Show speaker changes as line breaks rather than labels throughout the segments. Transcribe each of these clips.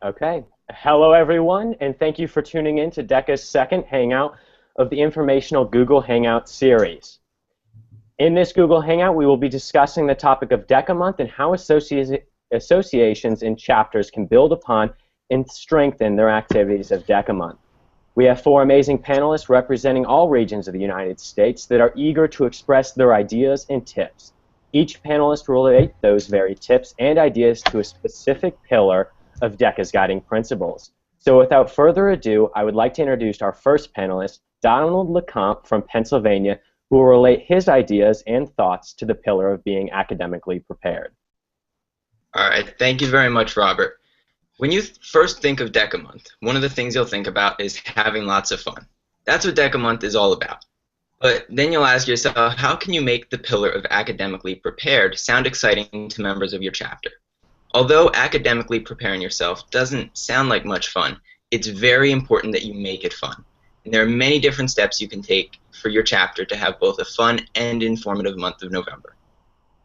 Okay. Hello, everyone, and thank you for tuning in to DECA's second hangout of the informational Google Hangout series. In this Google Hangout, we will be discussing the topic of DECA Month and how associations and chapters can build upon and strengthen their activities of DECA Month. We have four amazing panelists representing all regions of the United States that are eager to express their ideas and tips. Each panelist will relate those very tips and ideas to a specific pillar of DECA's guiding principles. So without further ado, I would like to introduce our first panelist, Donald LeCompte from Pennsylvania, who will relate his ideas and thoughts to the pillar of being academically prepared.
All right, thank you very much, Robert. When you first think of DECA Month, one of the things you'll think about is having lots of fun. That's what DECA Month is all about. But then you'll ask yourself, how can you make the pillar of academically prepared sound exciting to members of your chapter? Although academically preparing yourself doesn't sound like much fun, it's very important that you make it fun. And there are many different steps you can take for your chapter to have both a fun and informative month of November.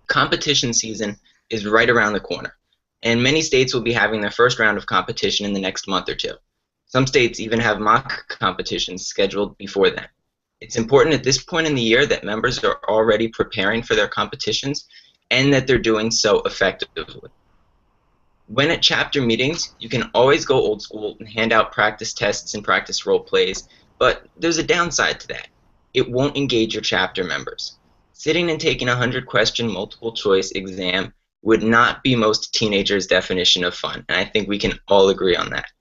Competition season is right around the corner, and many states will be having their first round of competition in the next month or two. Some states even have mock competitions scheduled before then. It's important at this point in the year that members are already preparing for their competitions and that they're doing so effectively. When at chapter meetings, you can always go old school and hand out practice tests and practice role plays, but there's a downside to that. It won't engage your chapter members. Sitting and taking a 100-question multiple choice exam would not be most teenagers' definition of fun, and I think we can all agree on that.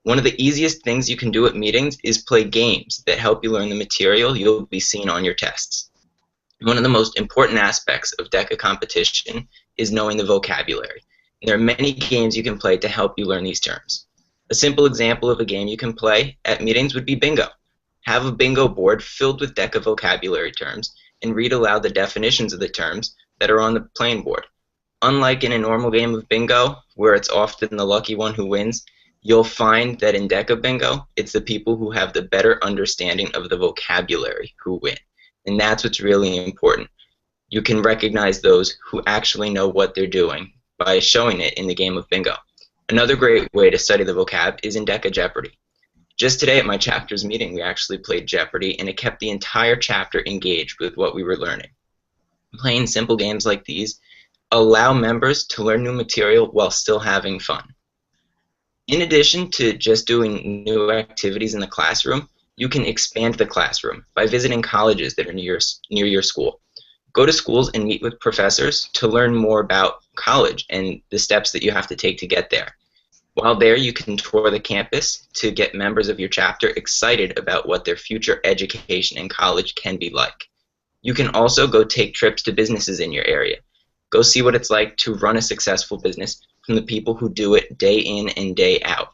One of the easiest things you can do at meetings is play games that help you learn the material you'll be seeing on your tests. One of the most important aspects of DECA competition is knowing the vocabulary. There are many games you can play to help you learn these terms. A simple example of a game you can play at meetings would be bingo. Have a bingo board filled with DECA vocabulary terms and read aloud the definitions of the terms that are on the playing board. Unlike in a normal game of bingo, where it's often the lucky one who wins, you'll find that in DECA bingo, it's the people who have the better understanding of the vocabulary who win. And that's what's really important. You can recognize those who actually know what they're doing by showing it in the game of bingo. Another great way to study the vocab is in DECA Jeopardy. Just today at my chapter's meeting, we actually played Jeopardy, and it kept the entire chapter engaged with what we were learning. Playing simple games like these allow members to learn new material while still having fun. In addition to just doing new activities in the classroom, you can expand the classroom by visiting colleges that are near your school. Go to schools and meet with professors to learn more about college and the steps that you have to take to get there. While there, you can tour the campus to get members of your chapter excited about what their future education in college can be like. You can also go take trips to businesses in your area. Go see what it's like to run a successful business from the people who do it day in and day out.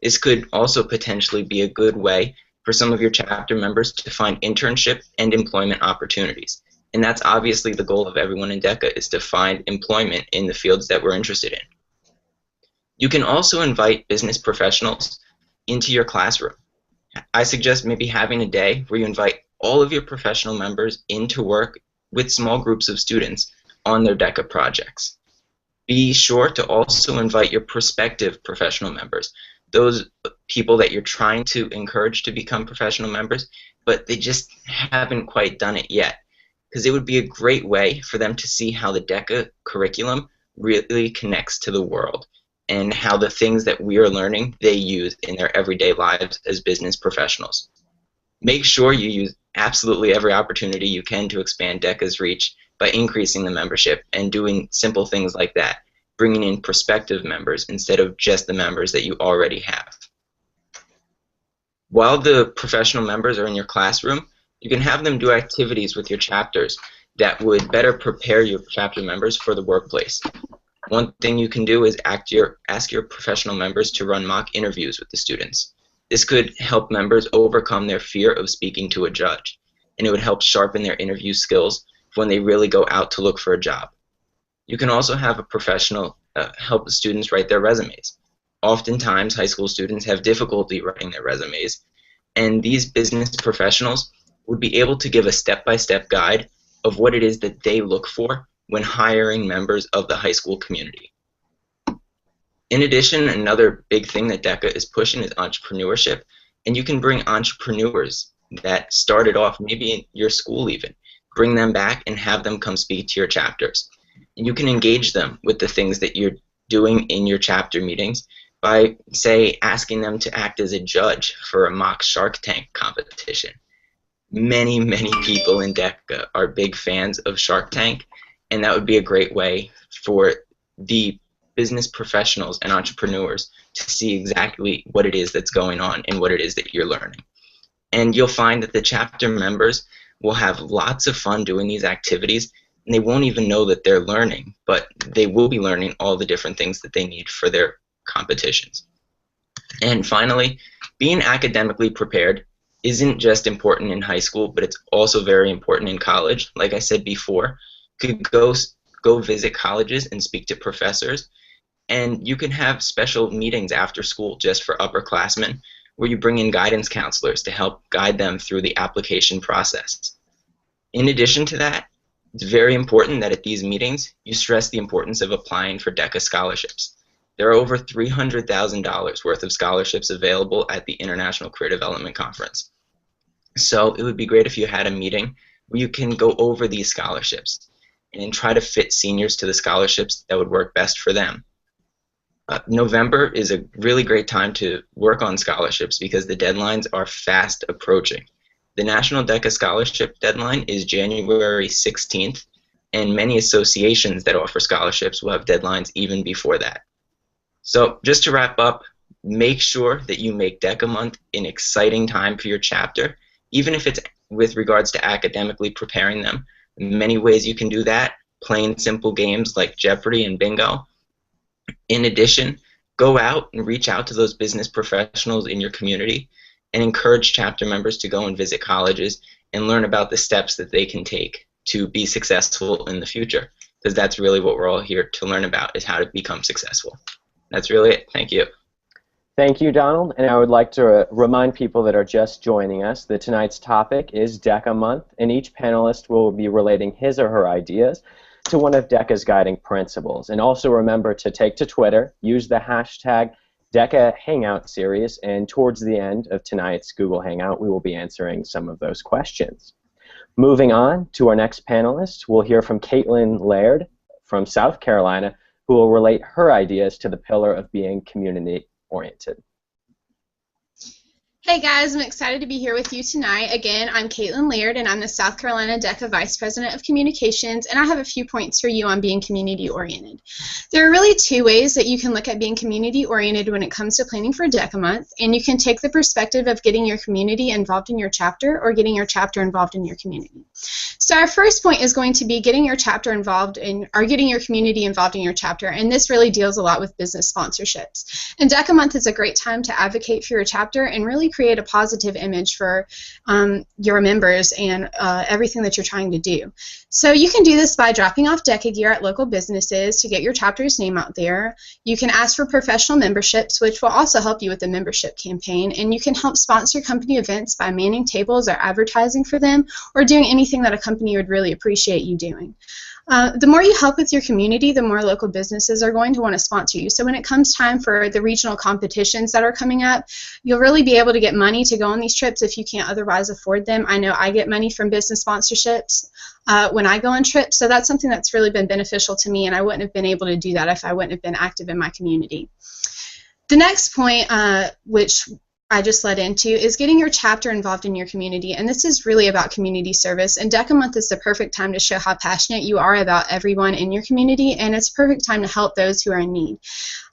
This could also potentially be a good way for some of your chapter members to find internship and employment opportunities. And that's obviously the goal of everyone in DECA, is to find employment in the fields that we're interested in. You can also invite business professionals into your classroom. I suggest maybe having a day where you invite all of your professional members in to work with small groups of students on their DECA projects. Be sure to also invite your prospective professional members, those people that you're trying to encourage to become professional members, but they just haven't quite done it yet. Because it would be a great way for them to see how the DECA curriculum really connects to the world and how the things that we are learning they use in their everyday lives as business professionals. Make sure you use absolutely every opportunity you can to expand DECA's reach by increasing the membership and doing simple things like that, bringing in prospective members instead of just the members that you already have. While the professional members are in your classroom, you can have them do activities with your chapters that would better prepare your chapter members for the workplace. One thing you can do is ask your professional members to run mock interviews with the students. This could help members overcome their fear of speaking to a judge, and it would help sharpen their interview skills when they really go out to look for a job. You can also have a professional help the students write their resumes. Oftentimes, high school students have difficulty writing their resumes, and these business professionals would be able to give a step-by-step guide of what it is that they look for when hiring members of the high school community. In addition, another big thing that DECA is pushing is entrepreneurship, and you can bring entrepreneurs that started off maybe in your school even, bring them back and have them come speak to your chapters. And you can engage them with the things that you're doing in your chapter meetings by, say, asking them to act as a judge for a mock Shark Tank competition. Many, many people in DECA are big fans of Shark Tank, and that would be a great way for the business professionals and entrepreneurs to see exactly what it is that's going on and what it is that you're learning. And you'll find that the chapter members will have lots of fun doing these activities, and they won't even know that they're learning, but they will be learning all the different things that they need for their competitions. And finally, being academically prepared isn't just important in high school, but it's also very important in college. Like I said before, you could go visit colleges and speak to professors, and you can have special meetings after school just for upperclassmen where you bring in guidance counselors to help guide them through the application process. In addition to that, it's very important that at these meetings you stress the importance of applying for DECA scholarships. There are over $300,000 worth of scholarships available at the International Career Development Conference. So it would be great if you had a meeting where you can go over these scholarships and try to fit seniors to the scholarships that would work best for them. November is a really great time to work on scholarships because the deadlines are fast approaching. The National DECA Scholarship deadline is January 16th, and many associations that offer scholarships will have deadlines even before that. So just to wrap up, make sure that you make DECA Month an exciting time for your chapter, even if it's with regards to academically preparing them. Many ways you can do that, playing simple games like Jeopardy and Bingo. In addition, go out and reach out to those business professionals in your community and encourage chapter members to go and visit colleges and learn about the steps that they can take to be successful in the future, because that's really what we're all here to learn about, is how to become successful. That's really it. Thank you.
Thank you, Donald. And I would like to remind people that are just joining us that tonight's topic is DECA Month, and each panelist will be relating his or her ideas to one of DECA's guiding principles. And also remember to take to Twitter, use the hashtag DECA Hangout Series, and towards the end of tonight's Google Hangout, we will be answering some of those questions. Moving on to our next panelist, we'll hear from Caitlin Laird from South Carolina, who will relate her ideas to the pillar of being community-oriented.
Hey guys, I'm excited to be here with you tonight. Again, I'm Caitlin Laird, and I'm the South Carolina DECA Vice President of Communications, and I have a few points for you on being community-oriented. There are really two ways that you can look at being community-oriented when it comes to planning for DECA Month, and you can take the perspective of getting your community involved in your chapter or getting your chapter involved in your community. So our first point is going to be getting your chapter involved in, or getting your community involved in your chapter, and this really deals a lot with business sponsorships. And DECA Month is a great time to advocate for your chapter and really create a positive image for your members and everything that you're trying to do. So you can do this by dropping off DECA gear at local businesses to get your chapter's name out there. You can ask for professional memberships, which will also help you with the membership campaign, and you can help sponsor company events by manning tables or advertising for them or doing anything that a company would really appreciate you doing. The more you help with your community, the more local businesses are going to want to sponsor you. So when it comes time for the regional competitions that are coming up, you'll really be able to get money to go on these trips if you can't otherwise afford them. I know I get money from business sponsorships when I go on trips, so that's something that's really been beneficial to me, and I wouldn't have been able to do that if I wouldn't have been active in my community. The next point, which I just led into, is getting your chapter involved in your community, and this is really about community service, and DECA Month is the perfect time to show how passionate you are about everyone in your community, and it's a perfect time to help those who are in need,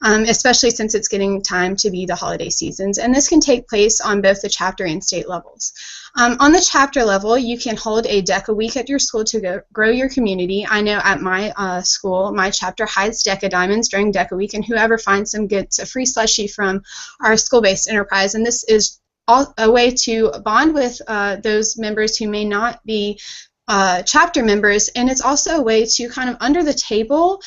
especially since it's getting time to be the holiday seasons, and this can take place on both the chapter and state levels. On the chapter level, you can hold a DECA week at your school to grow your community. I know at my school, my chapter hides DECA diamonds during DECA week, and whoever finds them gets a free slushie from our school-based enterprise, and this is a way to bond with those members who may not be chapter members, and it's also a way to kind of under the table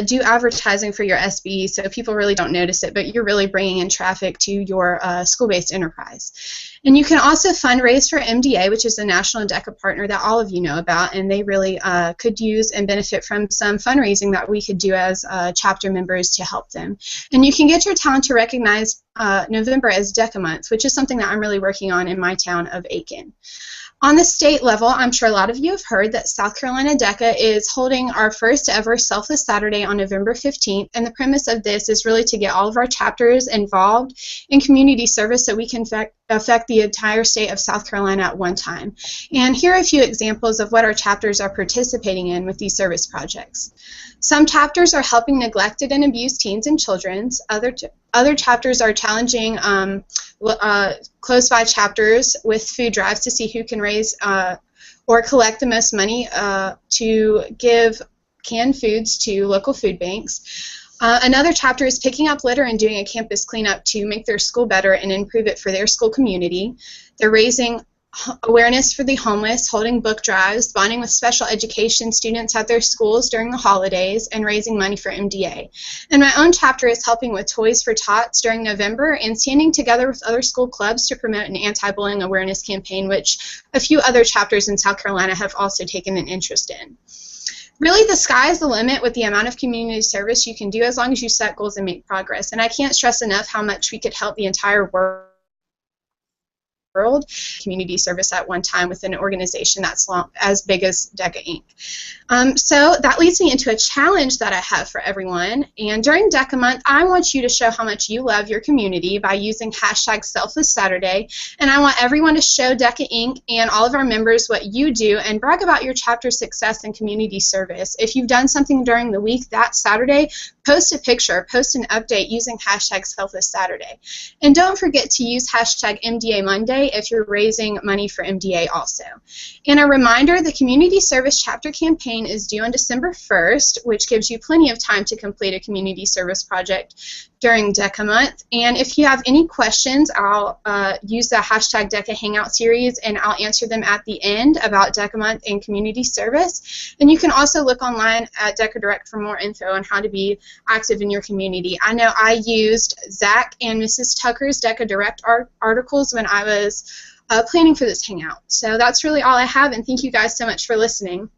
do advertising for your SBE, so people really don't notice it, but you're really bringing in traffic to your school-based enterprise. And you can also fundraise for MDA, which is a national DECA partner that all of you know about, and they really could use and benefit from some fundraising that we could do as chapter members to help them. And you can get your town to recognize November as DECA Month, which is something that I'm really working on in my town of Aiken. On the state level, I'm sure a lot of you have heard that South Carolina DECA is holding our first ever Selfless Saturday on November 15th, and the premise of this is really to get all of our chapters involved in community service so we can affect the entire state of South Carolina at one time. And here are a few examples of what our chapters are participating in with these service projects. Some chapters are helping neglected and abused teens and children. Other chapters are challenging close by chapters with food drives to see who can raise or collect the most money to give canned foods to local food banks. Another chapter is picking up litter and doing a campus cleanup to make their school better and improve it for their school community. They're raising awareness for the homeless, holding book drives, bonding with special education students at their schools during the holidays, and raising money for MDA. And my own chapter is helping with Toys for Tots during November and standing together with other school clubs to promote an anti-bullying awareness campaign, which a few other chapters in South Carolina have also taken an interest in. Really, the sky is the limit with the amount of community service you can do as long as you set goals and make progress. And I can't stress enough how much we could help the entire world community service at one time with an organization that's as big as DECA Inc. So that leads me into a challenge that I have for everyone. And during DECA Month, I want you to show how much you love your community by using hashtag Selfless Saturday. And I want everyone to show DECA Inc. and all of our members what you do and brag about your chapter's success and community service. If you've done something during the week that Saturday, post a picture, post an update using hashtag Selfless Saturday. And don't forget to use hashtag MDA Monday if you're raising money for MDA also. And a reminder, the Community Service Chapter Campaign is due on December 1st, which gives you plenty of time to complete a community service project during DECA Month. And if you have any questions, I'll use the hashtag DECA Hangout series and I'll answer them at the end about DECA Month and community service. And you can also look online at DECA Direct for more info on how to be active in your community. I know I used Zach and Mrs. Tucker's DECA Direct articles when I was planning for this hangout. So that's really all I have, and thank you guys so much for listening.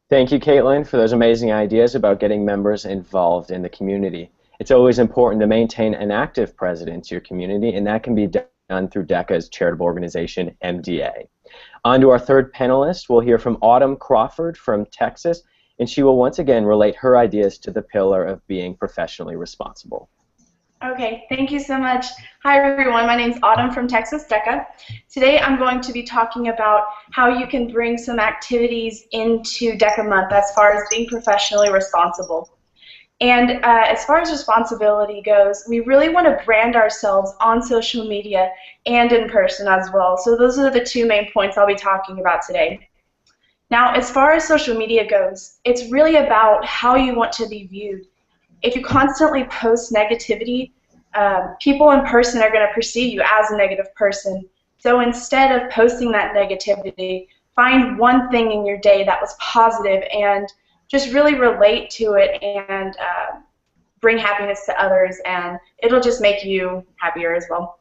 Thank you, Caitlin, for those amazing ideas about getting members involved in the community. It's always important to maintain an active presence in your community, and that can be done through DECA's charitable organization, MDA. On to our third panelist, we'll hear from Autumn Crawford from Texas, and she will once again relate her ideas to the pillar of being professionally responsible.
Okay, thank you so much. Hi everyone, my name is Autumn from Texas DECA. Today I'm going to be talking about how you can bring some activities into DECA Month as far as being professionally responsible. And as far as responsibility goes, we really want to brand ourselves on social media and in person as well. So those are the two main points I'll be talking about today. Now, as far as social media goes, it's really about how you want to be viewed. If you constantly post negativity, people in person are going to perceive you as a negative person. So instead of posting that negativity, find one thing in your day that was positive and just really relate to it and bring happiness to others, and it'll just make you happier as well.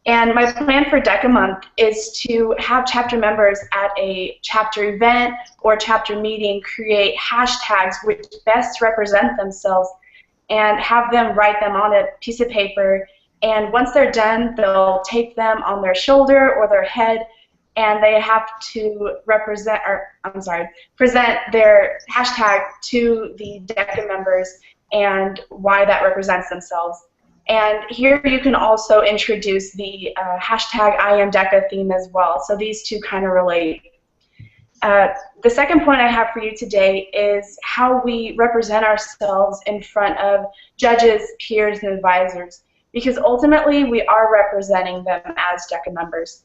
And my plan for DECA Month is to have chapter members at a chapter event or chapter meeting create hashtags which best represent themselves and have them write them on a piece of paper. And once they're done, they'll tape them on their shoulder or their head, and they have to present their hashtag to the DECA members and why that represents themselves. And here you can also introduce the hashtag I am DECA theme as well. So these two kind of relate. The second point I have for you today is how we represent ourselves in front of judges, peers, and advisors, because ultimately we are representing them as DECA members.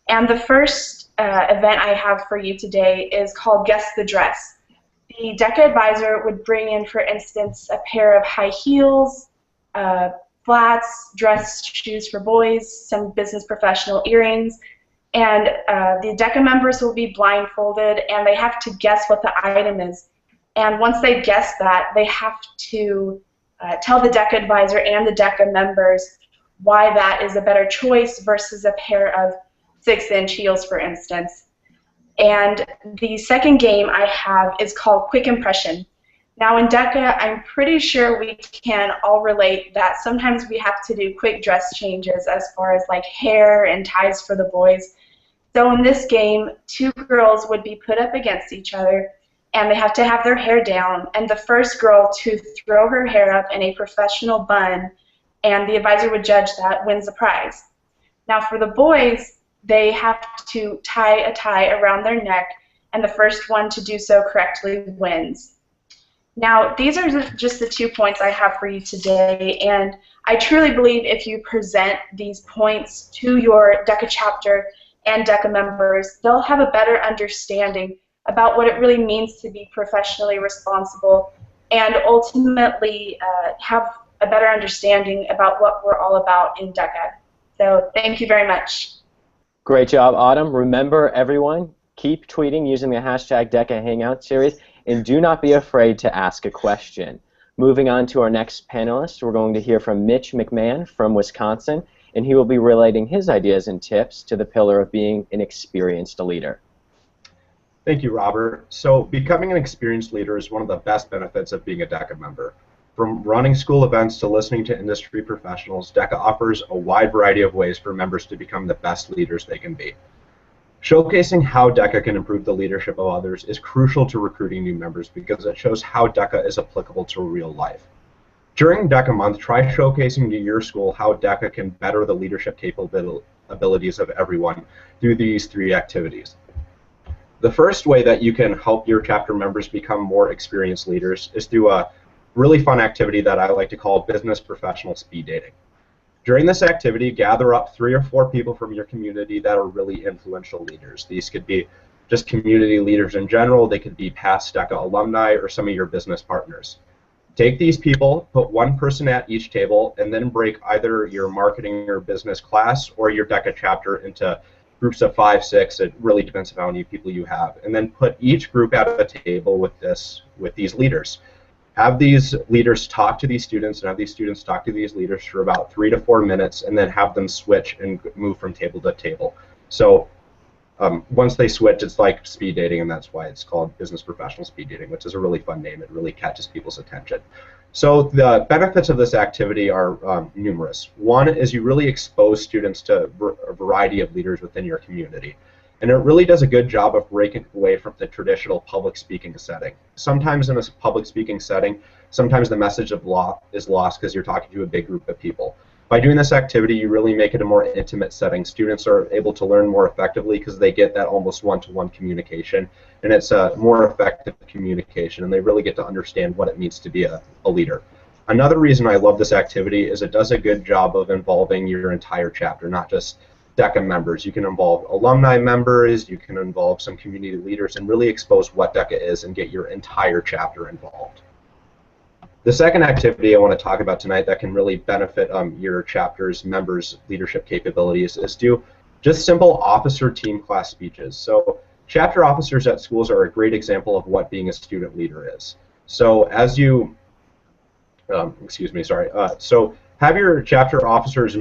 And the first event I have for you today is called Guess the Dress. The DECA advisor would bring in, for instance, a pair of high heels, flats, dress shoes for boys, some business professional earrings, and the DECA members will be blindfolded and they have to guess what the item is. And once they guess that, they have to tell the DECA advisor and the DECA members why that is a better choice versus a pair of 6-inch heels, for instance. And the second game I have is called Quick Impression. Now in DECA, I'm pretty sure we can all relate that sometimes we have to do quick dress changes as far as like hair and ties for the boys. So in this game, 2 girls would be put up against each other, and they have to have their hair down, and the first girl to throw her hair up in a professional bun, and the advisor would judge that, wins the prize. Now for the boys, they have to tie a tie around their neck, and the first one to do so correctly wins. Now, these are just the 2 points I have for you today, and I truly believe if you present these points to your DECA chapter and DECA members, they'll have a better understanding about what it really means to be professionally responsible and ultimately have a better understanding about what we're all about in DECA. So thank you very much.
Great job, Autumn. Remember, everyone, keep tweeting using the hashtag DECA Hangout Series, and do not be afraid to ask a question. Moving on to our next panelist, we're going to hear from Mitch McMahon from Wisconsin, and he will be relating his ideas and tips to the pillar of being an experienced leader.
Thank you, Robert. So becoming an experienced leader is one of the best benefits of being a DECA member. From running school events to listening to industry professionals, DECA offers a wide variety of ways for members to become the best leaders they can be. Showcasing how DECA can improve the leadership of others is crucial to recruiting new members because it shows how DECA is applicable to real life. During DECA Month, try showcasing to your school how DECA can better the leadership capabilities of everyone through these 3 activities. The first way that you can help your chapter members become more experienced leaders is through a really fun activity that I like to call business professional speed dating. During this activity, gather up 3 or 4 people from your community that are really influential leaders. These could be just community leaders in general. They could be past DECA alumni or some of your business partners. Take these people, put 1 person at each table, and then break either your marketing or business class or your DECA chapter into groups of 5, 6. It really depends on how many people you have. And then put each group at a table with these leaders. Have these leaders talk to these students and have these students talk to these leaders for about 3 to 4 minutes, and then have them switch and move from table to table. So once they switch, it's like speed dating, and that's why it's called business professional speed dating, which is a really fun name. It really catches people's attention. So the benefits of this activity are numerous. One is you really expose students to a variety of leaders within your community. And it really does a good job of breaking away from the traditional public speaking setting. Sometimes in a public speaking setting, sometimes the message is lost because you're talking to a big group of people. By doing this activity, you really make it a more intimate setting. Students are able to learn more effectively because they get that almost one-to-one communication, and it's a more effective communication, and they really get to understand what it means to be a leader. Another reason I love this activity is it does a good job of involving your entire chapter, not just DECA members. You can involve alumni members, you can involve some community leaders, and really expose what DECA is and get your entire chapter involved. The second activity I want to talk about tonight that can really benefit your chapter's members' leadership capabilities is do just simple officer team class speeches. So chapter officers at schools are a great example of what being a student leader is. So as you, so have your chapter officers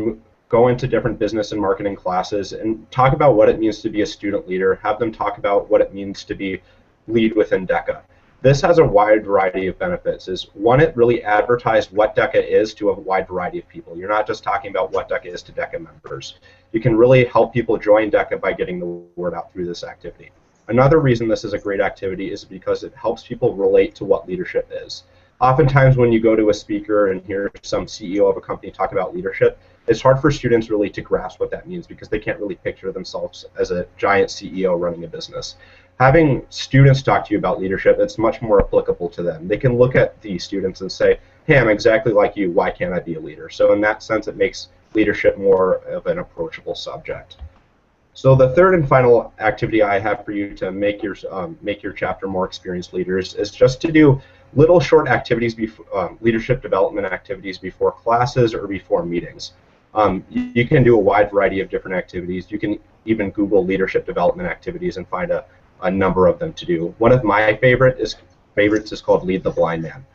go into different business and marketing classes and talk about what it means to be a student leader. Have them talk about what it means to lead within DECA. This has a wide variety of benefits. One, it really advertised what DECA is to a wide variety of people. You're not just talking about what DECA is to DECA members. You can really help people join DECA by getting the word out through this activity. Another reason this is a great activity is because it helps people relate to what leadership is. Oftentimes when you go to a speaker and hear some CEO of a company talk about leadership, it's hard for students really to grasp what that means because they can't really picture themselves as a giant CEO running a business. Having students talk to you about leadership, it's much more applicable to them. They can look at the students and say, hey, I'm exactly like you, why can't I be a leader? So in that sense, it makes leadership more of an approachable subject. So the third and final activity I have for you to make your chapter more experienced leaders is just to do little short activities, leadership development activities before classes or before meetings. You can do a wide variety of different activities. You can even Google leadership development activities and find a number of them to do. One of my favorites is called Lead the Blind Man.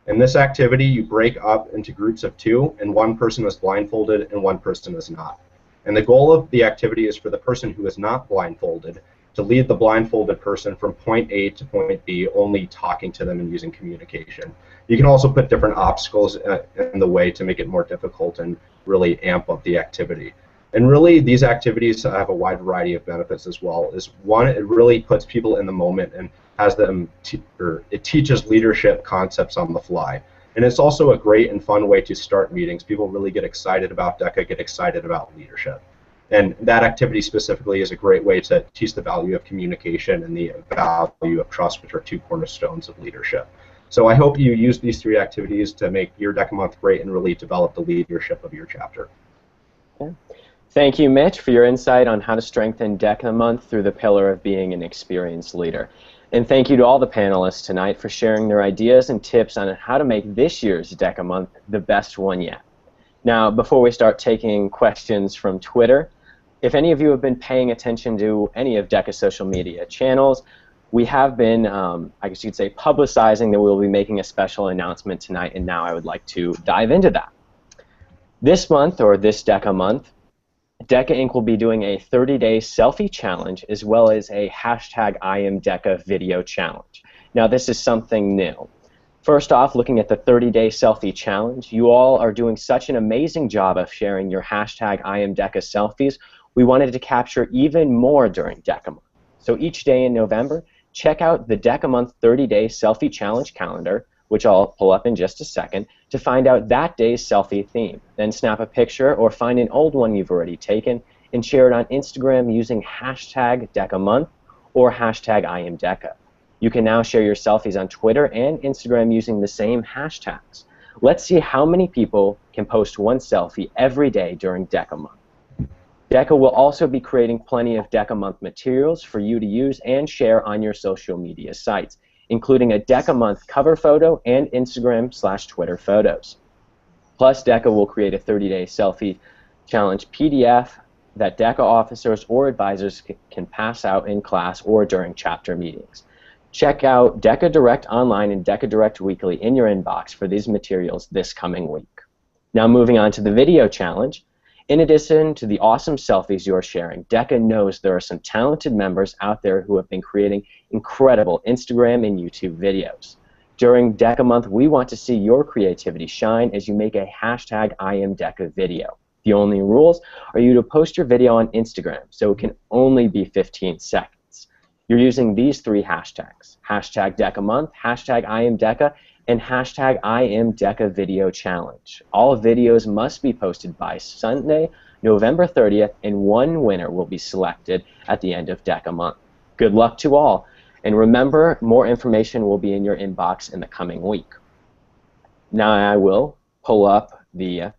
In this activity, you break up into groups of 2, and one person is blindfolded and one person is not. And the goal of the activity is for the person who is not blindfolded to lead the blindfolded person from point A to point B, only talking to them and using communication. You can also put different obstacles in the way to make it more difficult and really amp up the activity. And really, these activities have a wide variety of benefits as well. One, it really puts people in the moment and has them, it teaches leadership concepts on the fly. And it's also a great and fun way to start meetings. People really get excited about DECA, get excited about leadership. And that activity specifically is a great way to teach the value of communication and the value of trust, which are 2 cornerstones of leadership. So I hope you use these 3 activities to make your DECA Month great and really develop the leadership of your chapter.
Yeah. Thank you, Mitch, for your insight on how to strengthen DECA Month through the pillar of being an experienced leader. And thank you to all the panelists tonight for sharing their ideas and tips on how to make this year's DECA Month the best one yet. Now, before we start taking questions from Twitter, if any of you have been paying attention to any of DECA's social media channels, we have been, I guess you could say, publicizing that we'll be making a special announcement tonight, and now I would like to dive into that. This month, or this DECA Month, DECA Inc. will be doing a 30-day selfie challenge as well as a #IamDECA video challenge. Now, this is something new. First off, looking at the 30-day selfie challenge, you all are doing such an amazing job of sharing your #IamDECA selfies. We wanted to capture even more during DECA Month. So each day in November, check out the DECA Month 30-day selfie challenge calendar, which I'll pull up in just a second, to find out that day's selfie theme. Then snap a picture or find an old one you've already taken and share it on Instagram using #DECAMonth or #IamDECA. You can now share your selfies on Twitter and Instagram using the same hashtags. Let's see how many people can post one selfie every day during DECA Month. DECA will also be creating plenty of DECA Month materials for you to use and share on your social media sites, including a DECA Month cover photo and Instagram/Twitter photos. Plus, DECA will create a 30-day selfie challenge PDF that DECA officers or advisors can pass out in class or during chapter meetings. Check out DECA Direct Online and DECA Direct Weekly in your inbox for these materials this coming week. Now moving on to the video challenge. In addition to the awesome selfies you are sharing, DECA knows there are some talented members out there who have been creating incredible Instagram and YouTube videos. During DECA Month, we want to see your creativity shine as you make a #IamDECA video. The only rules are you to post your video on Instagram, so it can only be 15 seconds. You're using these 3 hashtags, #DECAMonth, #IamDECA, and #IamDECA Video Challenge. All videos must be posted by Sunday, November 30th, and one winner will be selected at the end of DECA Month. Good luck to all, and remember, more information will be in your inbox in the coming week. Now I will pull up the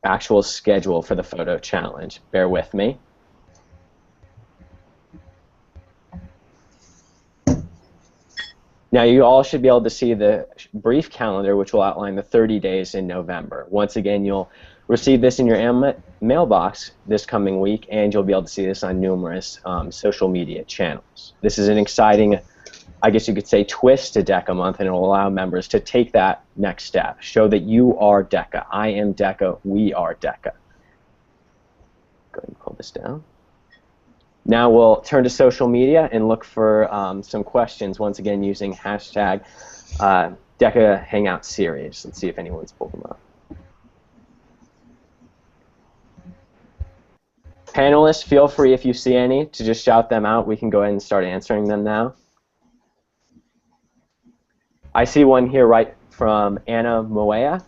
actual schedule for the photo challenge. Bear with me. Now you all should be able to see the brief calendar which will outline the 30 days in November. Once again, you'll receive this in your mailbox this coming week, and you'll be able to see this on numerous social media channels. This is an exciting, I guess you could say, twist to DECA Month, and it will allow members to take that next step. Show that you are DECA. I am DECA. We are DECA. Go ahead and pull this down. Now we'll turn to social media and look for some questions, once again using #DECA Hangout Series. Let's see if anyone's pulled them up. Panelists, feel free, if you see any, to just shout them out. We can go ahead and start answering them now. I see one here right from Anna Moea.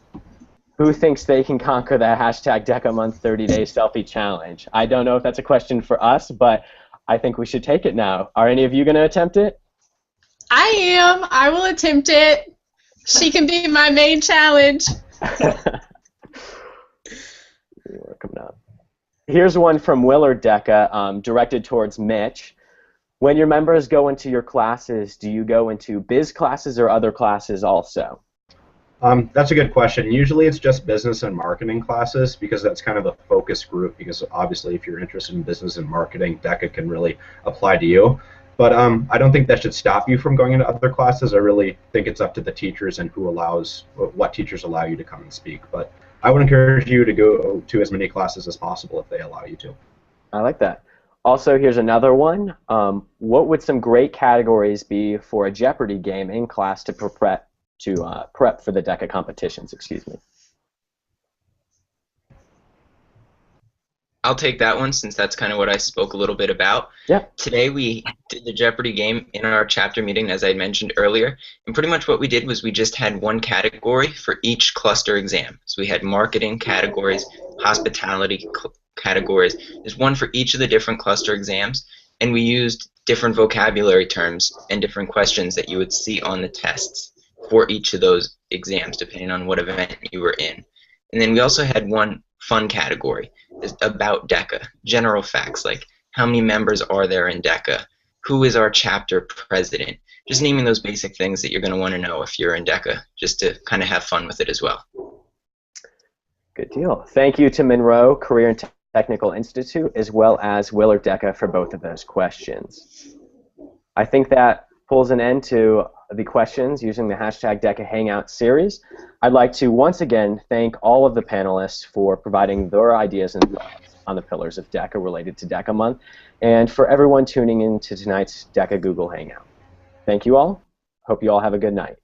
Who thinks they can conquer the #DECA Month 30-day selfie challenge? I don't know if that's a question for us, but I think we should take it now. Are any of you going to attempt it?
I am. I will attempt it. She can be my main challenge.
Here's one from Willard DECA, directed towards Mitch. When your members go into your classes, do you go into biz classes or other classes also?
That's a good question. Usually it's just business and marketing classes because that's kind of a focus group, because obviously if you're interested in business and marketing, DECA can really apply to you. But I don't think that should stop you from going into other classes. I really think it's up to the teachers and what teachers allow you to come and speak. But I would encourage you to go to as many classes as possible if they allow you to.
I like that. Also, here's another one. What would some great categories be for a Jeopardy game in class to prep for the DECA competitions? Excuse me.
I'll take that one since that's kind of what I spoke a little bit about.
Yeah.
Today we did the Jeopardy game in our chapter meeting, as I mentioned earlier, and pretty much what we did was we just had one category for each cluster exam. So we had marketing categories, hospitality categories. There's one for each of the different cluster exams, and we used different vocabulary terms and different questions that you would see on the tests for each of those exams, depending on what event you were in. And then we also had one fun category about DECA, general facts like how many members are there in DECA, who is our chapter president, just naming those basic things that you're going to want to know if you're in DECA, just to kind of have fun with it as well.
Good deal. Thank you to Monroe Career and Technical Institute as well as Willard DECA for both of those questions. I think that pulls an end to the questions using the hashtag DECA Hangout series. I'd like to once again thank all of the panelists for providing their ideas and thoughts on the pillars of DECA related to DECA Month, and for everyone tuning in to tonight's DECA Google Hangout. Thank you all. Hope you all have a good night.